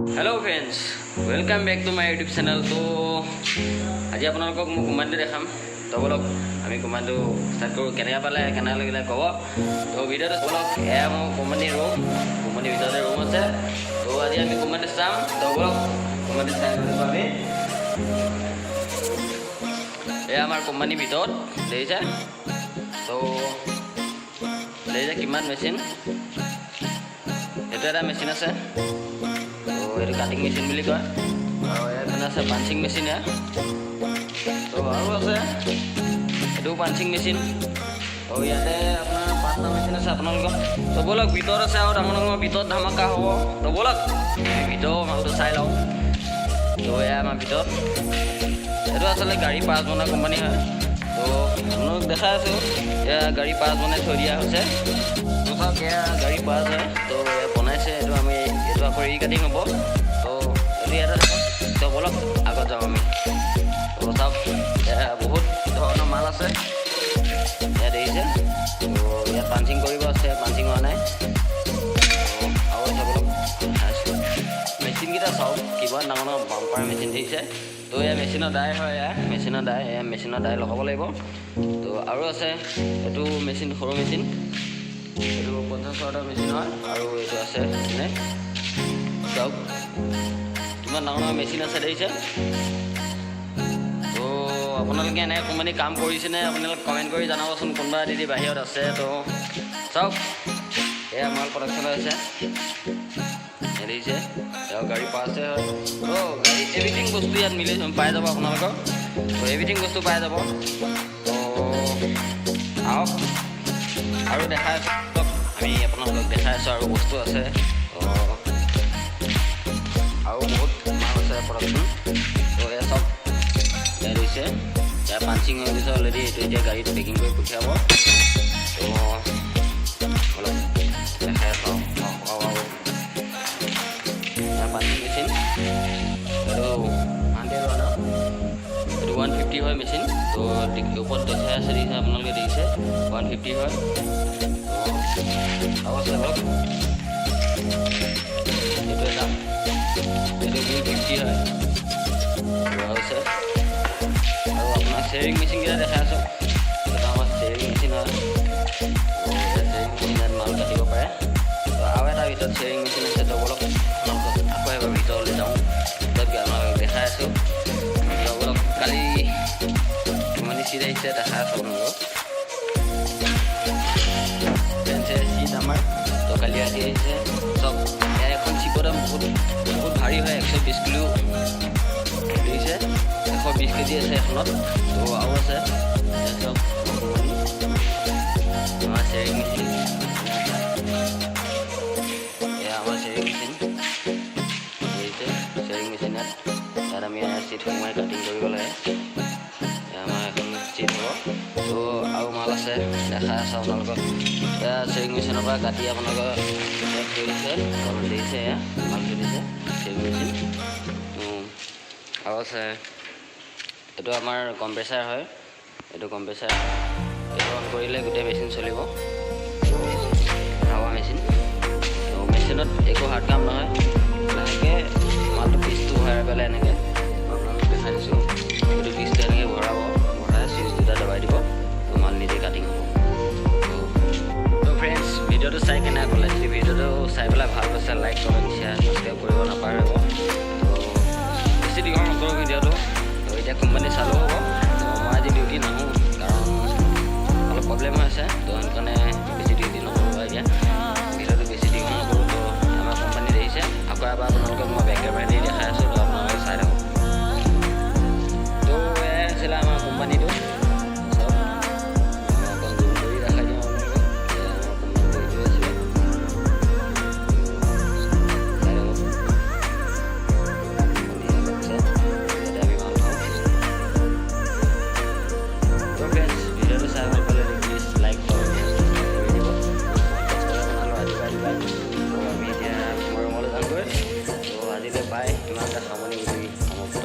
Hello friends welcome back to my YouTube channel. तो आज आपलोक मैं कमांडो देखाम। तो बोलक आम कमांडो स्टार्ट करूँ के पाले के लगे कब। तो भिडिओ बोलक एया मोर कमांडी रूम भर रूम आसे। तो आज आम कमांडो चाम। तो बोलक कमांडो चाम एया आमार कमांडी भर देखिसे। तो देखिसे किमान मेचिन ये मेचिन आसे। ये काटिंग मेचिन বুলি কয় আৰু এখানে আছে পাঞ্চিং মেচিন। তো আৰু আছে এটো পাঞ্চিং মেচিন। তো ইয়াতে আপোনাৰ পাঁচটা মেচিন আছে আপোনালোকৰ। তো বলক ভিতৰত আছে আৰু ডাঙৰ ভিতৰত ধামাকা হ'ব। তো বলক ভিতৰৰ মালটো চাই লওঁ। তো এয়া আমাৰ ভিতৰত এইটো আচলতে গাড়ী পাঁচ বনা কোম্পানী হয়। তো আপোনালোক দেখাই আছোঁ এয়া গাড়ী পাঁচ বনাই থৈ দিয়া হৈছে। তো চাওক এয়া গাড়ী পাঁচ হয়। তো এয়া বনাইছে এইটো আমি এইটো আকৌ ৰিকাটিং হ'ব। তো এইটো ইয়াতে থাকক। তো বলক আগত যাওঁ আমি। তো চাওক বহুত ধৰণৰ মাল আছে ইয়াত দেখিছে। তো ইয়াত পাঞ্চিং কৰিব আছে, পাঞ্চিং হোৱা নাই। আৰু আছে বলক মেচিনকেইটা চাওক কিমান ডাঙৰ ডাঙৰ বাম্পাৰ মেচিন দেখিছে। তো এয়া মেচিনৰ দাই হয়। এয়া মেচিনৰ দাই লগাব লাগিব। তো আৰু আছে এইটো মেচিন সৰু মেচিন, এইটো 50 ৱাটৰ মেচিন হয়। আৰু এইটো আছে এনে চাওক কিমান ডাঙৰ ডাঙৰ মেচিন আছে দেখিছে। তো আপোনালোকে এনে কোম্পানী কাম কৰিছেনে আপোনালোকে কমেণ্ট কৰি জনাবচোন। কোনোবা যদি বাহিৰত আছে তো চাওক এয়া মাল প্ৰডাকশ্যন হৈছে দেখিছে। এয়া গাড়ী পাছে হয়। তো গাড়ী এভৰিথিং বস্তু ইয়াত মিলি পাই যাব আপোনালোকৰ। তো এভৰিথিং বস্তু পাই যাব। তো আহক আৰু দেখাই আছোঁ আমি আপোনালোকক দেখাই আছোঁ আৰু বস্তু আছে। আৰু বহুত মাল আছে প্ৰডাকশ্যন। তো এয়া চব এয়া দিছে। এয়া পাঞ্চিং হৈ গৈছে অলৰেডি। এইটো এতিয়া গাড়ীত পেকিং কৰি পঠিয়াব। তো অলপ দেখাই পাওঁ এয়া পাঞ্চিং মেচিন। এইটো 100 ৱাটৰ, এইটো 150 হয় মেচিন। তো ওপৰত দেখাই আছে দেখিছে আপোনালোকে দেখিছে 150 হয়। আৰু আছে ধৰক এইটো এটা এইটো 250 হয়। আৰু আছে আৰু আপোনাৰ চেয়াৰিং মেচিনকেইটা দেখাই আছোঁ। এইটো আমাৰ চেয়াৰিং মেচিন হয়। চেয়াৰিং মেচিনত মাল কাটিব পাৰে। তো আৰু এটা ভিতৰত চেয়াৰিং মেচিন আছে। তো অলপ আকৌ এবাৰ ভিতৰলৈ যাওঁ। তাত আপোনালোকক দেখাই আছোঁ। অলপ কালি মানে চিট আহিছে দেখাই আছোঁ আপোনালোকক। চিট আমাৰ তো কালি আহি আহিছে চব। এখন চিপৰ দাম বহুত ভাৰী হয়। 120 কিলো দিছে। 120 কেজি আছে এখনত। তো আৰু আছে চব আমাৰ চেয়াৰিং মেচিন। এয়া আমাৰ চেয়াৰিং মেচিন দিছে। চেয়াৰিং মেচিন ইয়াত আমি চিট সোমাই কাটিং কৰিব লাগে। আমাৰ এখন চিট হ'ব। তো আৰু মাল আছে দেখাই আছোঁ আপোনালোকক। এয়া চেয়াৰিং মেচিনৰ পৰা কাটি আপোনালোকৰ থৈ দিছে। দেখিছে এয়া মাল থৈ দিছে চেয়াৰিং মেচিন। আৰু আছে এইটো আমাৰ কম্প্ৰেচাৰ হয়। এইটো কম্প্ৰেচাৰ এইটো অন কৰিলে গোটেই মেচিন চলিব। হাৱা মেচিন। তো মেচিনত একো হাৰ্ড কাম নহয়। লাহেকৈ মালটো পিচটো ভৰাই পেলাই এনেকৈ আপোনালোকক দেখাই দিছোঁ। এইটো পিচটো এনেকৈ ভৰাব।